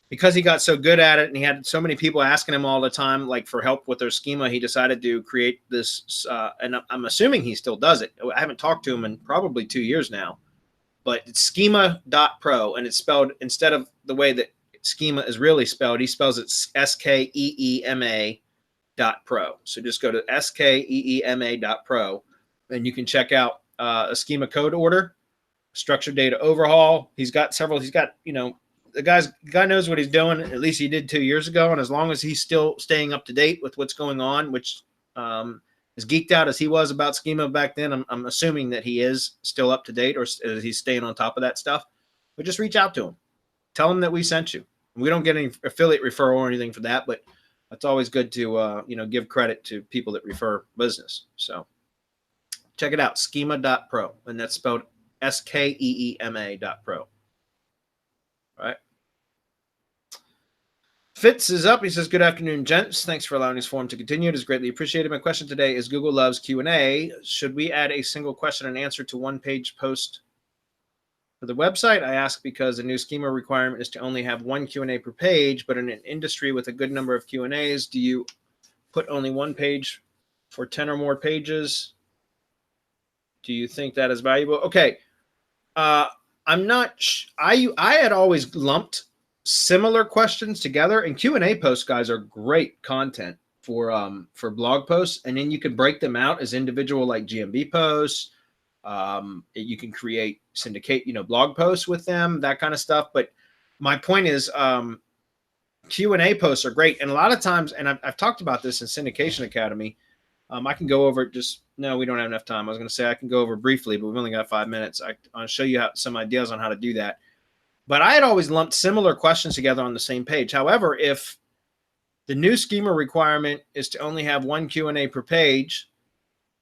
because he got so good at it and he had so many people asking him all the time, like, for help with their schema, he decided to create this, and I'm assuming he still does it. I haven't talked to him in probably 2 years now, but it's schema.pro, and it's spelled, instead of the way that schema is really spelled, he spells it SKEEMA.pro. So just go to SKEEMA.pro, and you can check out a schema code order, structured data overhaul. He's got several, the guy knows what he's doing. At least he did 2 years ago. And as long as he's still staying up to date with what's going on, which as geeked out as he was about schema back then, I'm assuming that he is still up to date, or he's staying on top of that stuff. But just reach out to him. Tell him that we sent you. We don't get any affiliate referral or anything for that, but it's always good to give credit to people that refer business. So check it out, schema.pro, and that's spelled SKEEMA.pro. All right. Fitz is up. He says, good afternoon, gents. Thanks for allowing this forum to continue. It is greatly appreciated. My question today is, Google loves Q&A. Should we add a single question and answer to one-page post for the website? I ask because the new schema requirement is to only have one Q&A per page, but in an industry with a good number of Q&As, do you put only one page for 10 or more pages? Do you think that is valuable? Okay. I'm not. I had always lumped similar questions together, and Q&A posts, guys, are great content for blog posts, and then you could break them out as individual, like GMB posts, You can create syndicate, blog posts with them, that kind of stuff. But my point is, Q&A posts are great. And a lot of times, and I've talked about this in Syndication Academy. I can go over it no, we don't have enough time. I was going to say I can go over briefly, but we've only got 5 minutes. I'll show you some ideas on how to do that. But I had always lumped similar questions together on the same page. However, if the new schema requirement is to only have one Q&A per page,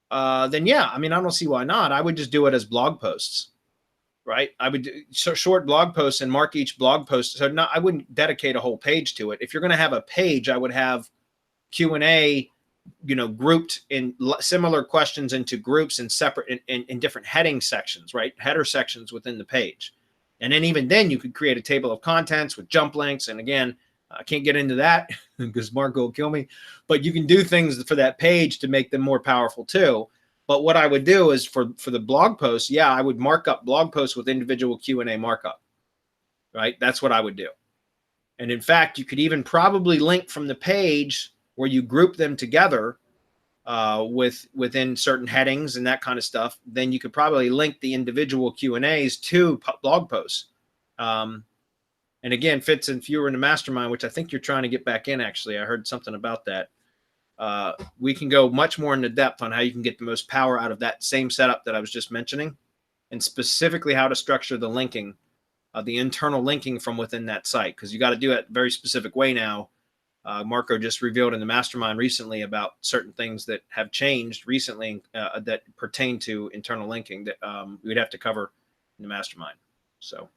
then yeah, I mean, I don't see why not. I would just do it as blog posts, right? I would do short blog posts and mark each blog post. So I wouldn't dedicate a whole page to it. If you're going to have a page, I would have Q&A, grouped in similar questions into groups and separate in different heading sections, right? Header sections within the page. And then even then you could create a table of contents with jump links. And again, I can't get into that because Marco will kill me, but you can do things for that page to make them more powerful too. But what I would do is for the blog posts, yeah, I would mark up blog posts with individual Q&A markup, right? That's what I would do. And in fact, you could even probably link from the page where you group them together within certain headings and that kind of stuff. Then you could probably link the individual Q&As to blog posts. And again, Fitz, if you were in the mastermind, which I think you're trying to get back in, actually, I heard something about that. We can go much more into depth on how you can get the most power out of that same setup that I was just mentioning, and specifically how to structure the linking, the internal linking from within that site, because you got to do it a very specific way now. Marco just revealed in the mastermind recently about certain things that have changed recently that pertain to internal linking that we'd have to cover in the mastermind. So.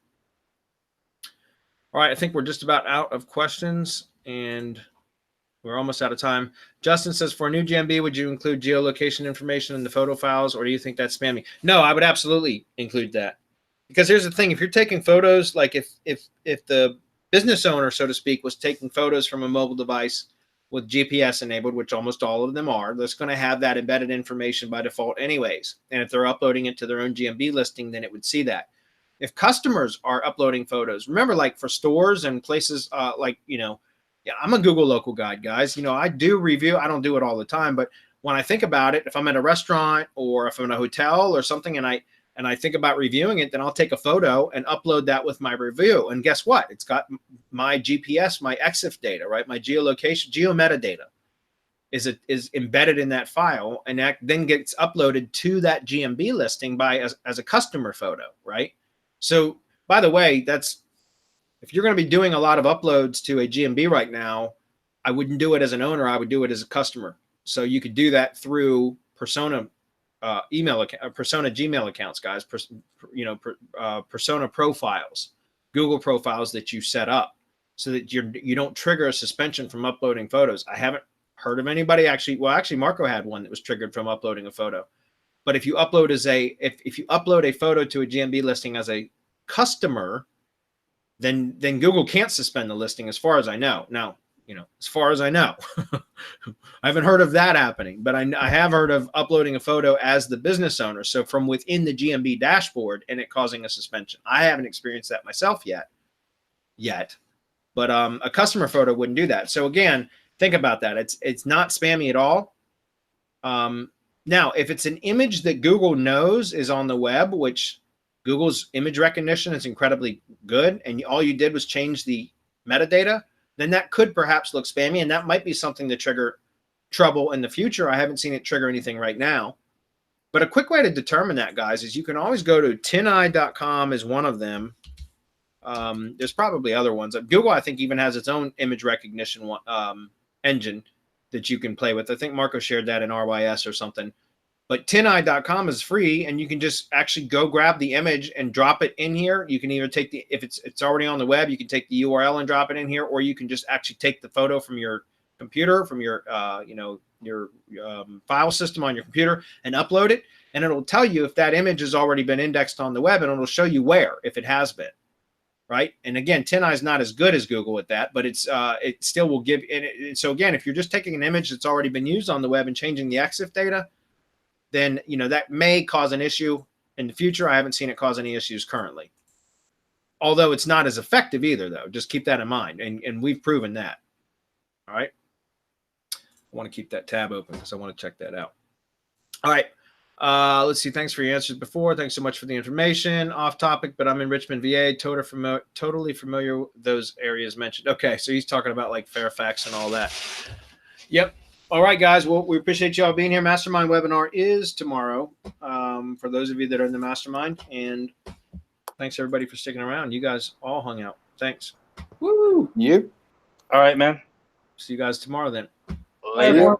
All right, I think we're just about out of questions, and we're almost out of time. Justin says, for a new GMB, would you include geolocation information in the photo files, or do you think that's spammy? No, I would absolutely include that. Because here's the thing, if you're taking photos, like if the business owner, so to speak, was taking photos from a mobile device with GPS enabled, which almost all of them are, that's going to have that embedded information by default anyways. And if they're uploading it to their own GMB listing, then it would see that. If customers are uploading photos, remember, like for stores and places yeah, I'm a Google local guide, guys. I do review. I don't do it all the time, but when I think about it, if I'm at a restaurant or if I'm in a hotel or something and I think about reviewing it, then I'll take a photo and upload that with my review. And guess what? It's got my GPS, my EXIF data, right? My geolocation, geometadata is embedded in that file, and that then gets uploaded to that GMB listing as a customer photo, right? So, by the way, if you're going to be doing a lot of uploads to a GMB right now, I wouldn't do it as an owner. I would do it as a customer. So you could do that through Persona email account, Persona Gmail accounts, guys. Persona profiles, Google profiles that you set up, so that you don't trigger a suspension from uploading photos. I haven't heard of anybody actually. Well, actually, Marco had one that was triggered from uploading a photo. But if you upload if you upload a photo to a GMB listing as a customer, then Google can't suspend the listing, as far as I know. Now, as far as I know, I haven't heard of that happening, but I have heard of uploading a photo as the business owner, so from within the GMB dashboard, and it causing a suspension. I haven't experienced that myself yet, but a customer photo wouldn't do that. So again, think about that. It's not spammy at all. Now, if it's an image that Google knows is on the web, which Google's image recognition is incredibly good, and all you did was change the metadata, then that could perhaps look spammy, and that might be something to trigger trouble in the future. I haven't seen it trigger anything right now. But a quick way to determine that, guys, is you can always go to tineye.com is one of them. There's probably other ones. Google, I think, even has its own image recognition engine that you can play with. I think Marco shared that in RYS or something. But tineye.com is free, and you can just actually go grab the image and drop it in here. You can either take if it's already on the web, you can take the URL and drop it in here, or you can just actually take the photo from your computer, from your file system on your computer, and upload it, and it'll tell you if that image has already been indexed on the web, and it'll show you where, if it has been. Right. And again, TinEye is not as good as Google at that, but it still will give. So again, if you're just taking an image that's already been used on the web and changing the EXIF data, then that may cause an issue in the future. I haven't seen it cause any issues currently. Although it's not as effective either, though. Just keep that in mind, and we've proven that. All right. I want to keep that tab open because I want to check that out. All right. Let's see. Thanks for your answers before. Thanks so much for the information. Off topic, but I'm in Richmond, VA. Totally familiar with those areas mentioned. Okay, so he's talking about like Fairfax and all that. Yep. All right, guys. Well, we appreciate y'all being here. Mastermind webinar is tomorrow for those of you that are in the mastermind. And thanks, everybody, for sticking around. You guys all hung out. Thanks. Woo! You? All right, man. See you guys tomorrow then. Later.